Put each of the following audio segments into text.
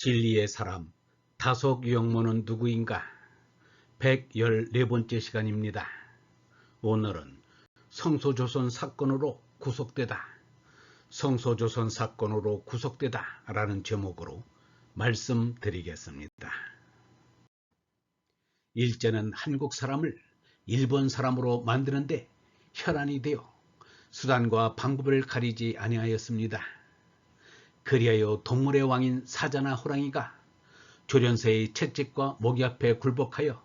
진리의 사람 다속 유영모는 누구인가? 114번째 시간입니다. 오늘은 성소조선 사건으로 구속되다, 성소조선 사건으로 구속되다 라는 제목으로 말씀드리겠습니다. 일제는 한국 사람을 일본 사람으로 만드는데 혈안이 되어 수단과 방법을 가리지 아니하였습니다. 그리하여 동물의 왕인 사자나 호랑이가 조련사의 채찍과 모기 앞에 굴복하여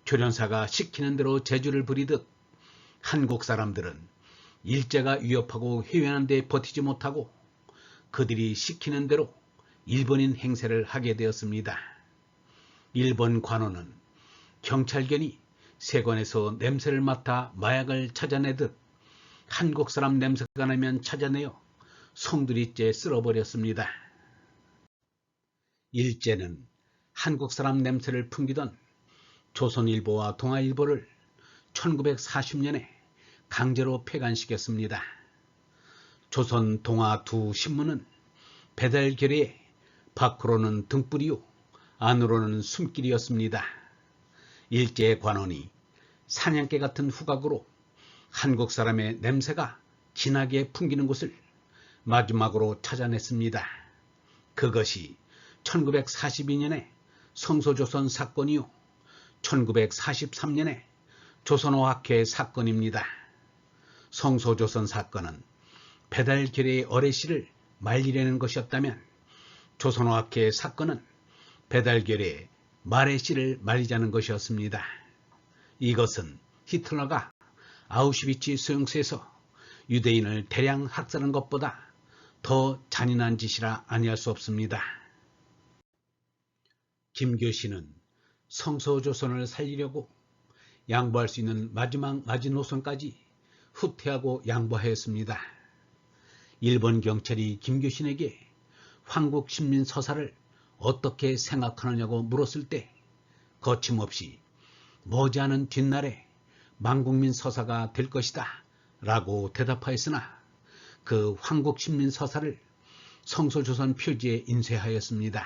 조련사가 시키는 대로 재주를 부리듯 한국 사람들은 일제가 위협하고 회유하는 데 버티지 못하고 그들이 시키는 대로 일본인 행세를 하게 되었습니다. 일본 관원은 경찰견이 세관에서 냄새를 맡아 마약을 찾아내듯 한국 사람 냄새가 나면 찾아내어 송두리째 쓸어버렸습니다. 일제는 한국 사람 냄새를 풍기던 조선일보와 동아일보를 1940년에 강제로 폐간시켰습니다. 조선 동아 두 신문은 배달 결의에 밖으로는 등불이요 안으로는 숨길이었습니다. 일제의 관원이 사냥개 같은 후각으로 한국 사람의 냄새가 진하게 풍기는 곳을 마지막으로 찾아냈습니다. 그것이 1942년에 성소조선 사건이요 1943년에 조선어학회 사건입니다. 성소조선 사건은 배달 결의의 어레시를 말리려는 것이었다면 조선어학회 사건은 배달 결의의 마레시를 말리자는 것이었습니다. 이것은 히틀러가 아우슈비츠 수용소에서 유대인을 대량 학살한 것보다 더 잔인한 짓이라 아니할 수 없습니다. 김교신은 성소조선을 살리려고 양보할 수 있는 마지막 마지노선까지 후퇴하고 양보하였습니다. 일본 경찰이 김교신에게 황국신민서사를 어떻게 생각하느냐고 물었을 때 거침없이 머지않은 뒷날에 만국민서사가 될 것이다 라고 대답하였으나 그 황국신민서사를 성소조선 표지에 인쇄하였습니다.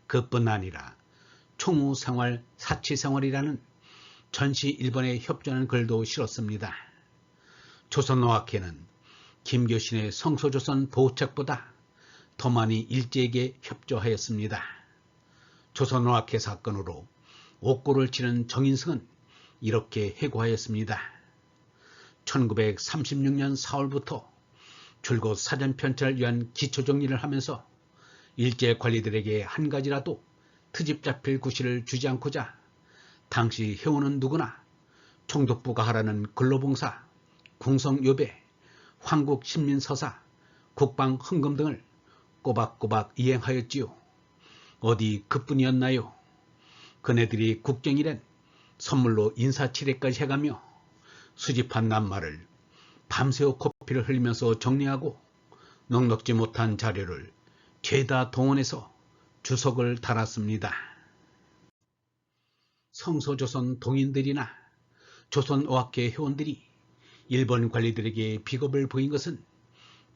그뿐 아니라 총우생활, 사치생활이라는 전시 일본에 협조하는 글도 실었습니다. 조선어학회는 김교신의 성소조선 보호책보다 더 많이 일제에게 협조하였습니다. 조선어학회 사건으로 옥고를 치는 정인승은 이렇게 회고하였습니다. 1936년 4월부터 줄곧 사전 편찬을 위한 기초정리를 하면서 일제 관리들에게 한 가지라도 트집 잡힐 구실을 주지 않고자 당시 회원은 누구나 총독부가 하라는 근로봉사, 궁성요배, 황국신민서사, 국방헌금 등을 꼬박꼬박 이행하였지요. 어디 그뿐이었나요? 그네들이 국정일엔 선물로 인사치레까지 해가며 수집한 낱말을 밤새워 코피를 흘리면서 정리하고 넉넉지 못한 자료를 죄다 동원해서 주석을 달았습니다. 성소조선 동인들이나 조선어학회 회원들이 일본 관리들에게 비겁을 보인 것은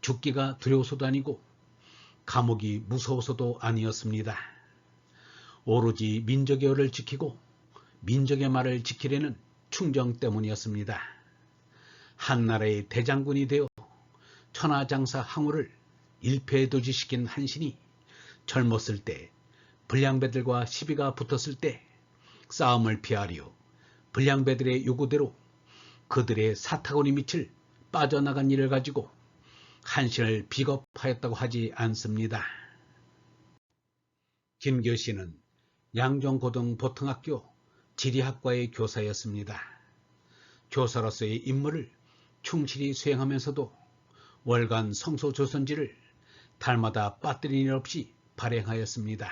죽기가 두려워서도 아니고 감옥이 무서워서도 아니었습니다. 오로지 민족의 어를 지키고 민족의 말을 지키려는 충정 때문이었습니다. 한나라의 대장군이 되어 천하장사 항우를 일패도지시킨 한신이 젊었을 때 불량배들과 시비가 붙었을 때 싸움을 피하려 불량배들의 요구대로 그들의 사타구니 밑을 빠져나간 일을 가지고 한신을 비겁하였다고 하지 않습니다. 김교신은 양정고등보통학교 지리학과의 교사였습니다. 교사로서의 임무를 충실히 수행하면서도 월간 성소조선지를 달마다 빠뜨린 일 없이 발행하였습니다.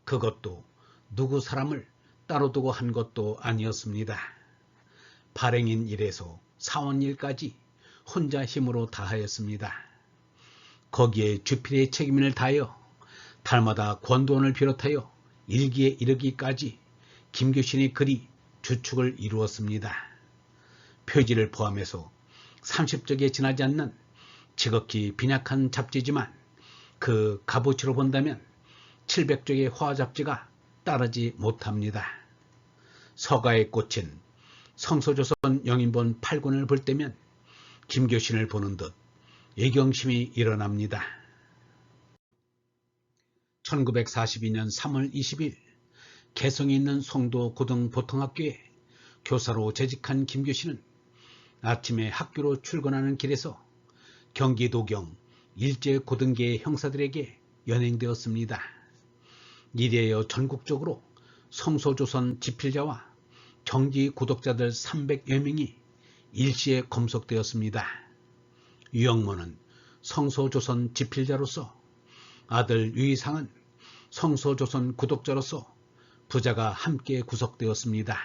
그것도 누구 사람을 따로 두고 한 것도 아니었습니다. 발행인 일에서 사원일까지 혼자 힘으로 다하였습니다. 거기에 주필의 책임을 다하여 달마다 권도원을 비롯하여 일기에 이르기까지 김교신의 글이 주축을 이루었습니다. 표지를 포함해서 30쪽에 지나지 않는 지극히 빈약한 잡지지만 그 값어치로 본다면 700쪽의 화잡지가 따르지 못합니다. 서가에 꽂힌 성서조선 영인본 8권을 볼 때면 김교신을 보는 듯 애경심이 일어납니다. 1942년 3월 20일 개성에 있는 송도 고등보통학교에 교사로 재직한 김교신은 아침에 학교로 출근하는 길에서 경기도경 일제고등계 형사들에게 연행되었습니다. 이래여 전국적으로 성소조선 집필자와 정기 구독자들 300여 명이 일시에 검속되었습니다. 유영모는 성소조선 집필자로서, 아들 유이상은 성소조선 구독자로서 부자가 함께 구속되었습니다.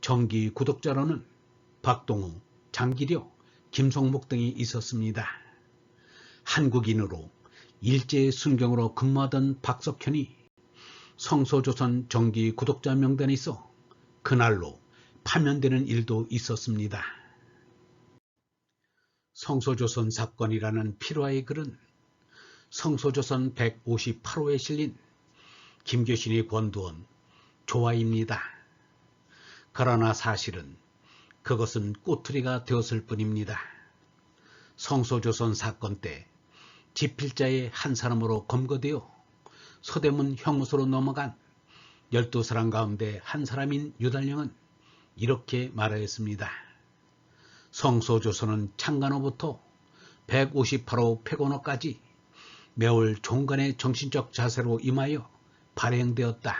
정기 구독자로는 박동우, 장기려, 김성목 등이 있었습니다. 한국인으로 일제 순경으로 근무하던 박석현이 성소조선 정기 구독자 명단에 있어 그날로 파면되는 일도 있었습니다. 성소조선 사건이라는 필화의 글은 성소조선 158호에 실린 김교신이 권두한 조화입니다. 그러나 사실은 그것은 꼬투리가 되었을 뿐입니다. 성소조선 사건 때 집필자의 한 사람으로 검거되어 서대문 형무소로 넘어간 12사람 가운데 한 사람인 유달령은 이렇게 말하였습니다. 성소조선은 창간호부터 158호 폐건호까지 매월 종간의 정신적 자세로 임하여 발행되었다.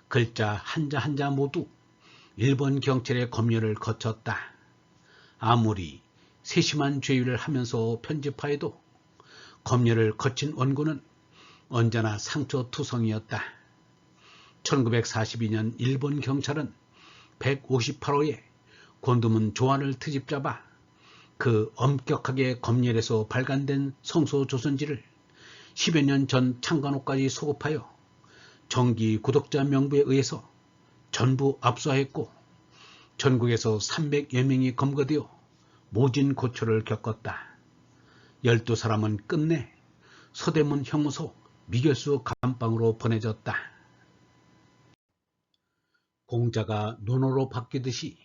글자 한자 한자 모두 일본 경찰의 검열을 거쳤다. 아무리 세심한 죄율을 하면서 편집하여도 검열을 거친 원고는 언제나 상처투성이었다. 1942년 일본 경찰은 158호에 권두문 조안을 트집잡아 그 엄격하게 검열해서 발간된 성소조선지를 10여 년 전 창간호까지 소급하여 정기 구독자 명부에 의해서 전부 압수하였고 전국에서 300여 명이 검거되어 모진 고초를 겪었다. 12사람은 끝내 서대문 형무소 미결수 감방으로 보내졌다. 공자가 논어로 바뀌듯이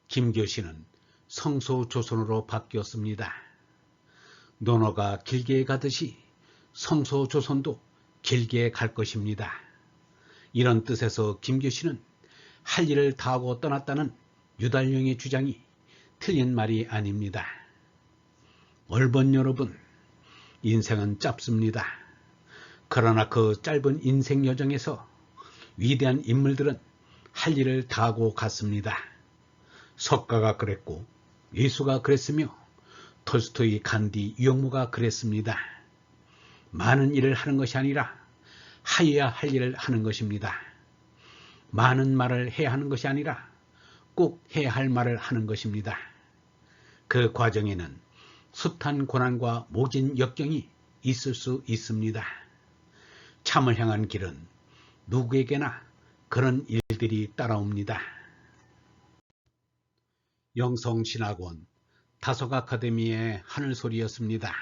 김교신은 성소조선으로 바뀌었습니다. 논어가 길게 가듯이 성소조선도 길게 갈 것입니다. 이런 뜻에서 김교신은 할 일을 다하고 떠났다는 유달령의 주장이 틀린 말이 아닙니다. 얼번 여러분, 인생은 짧습니다. 그러나 그 짧은 인생 여정에서 위대한 인물들은 할 일을 다하고 갔습니다. 석가가 그랬고 예수가 그랬으며 톨스토이, 간디, 유영모가 그랬습니다. 많은 일을 하는 것이 아니라 하여야 할 일을 하는 것입니다. 많은 말을 해야 하는 것이 아니라 꼭 해야 할 말을 하는 것입니다. 그 과정에는 숱한 고난과 모진 역경이 있을 수 있습니다. 참을 향한 길은 누구에게나 그런 일들이 따라옵니다. 영성신학원 다속아카데미의 하늘소리였습니다.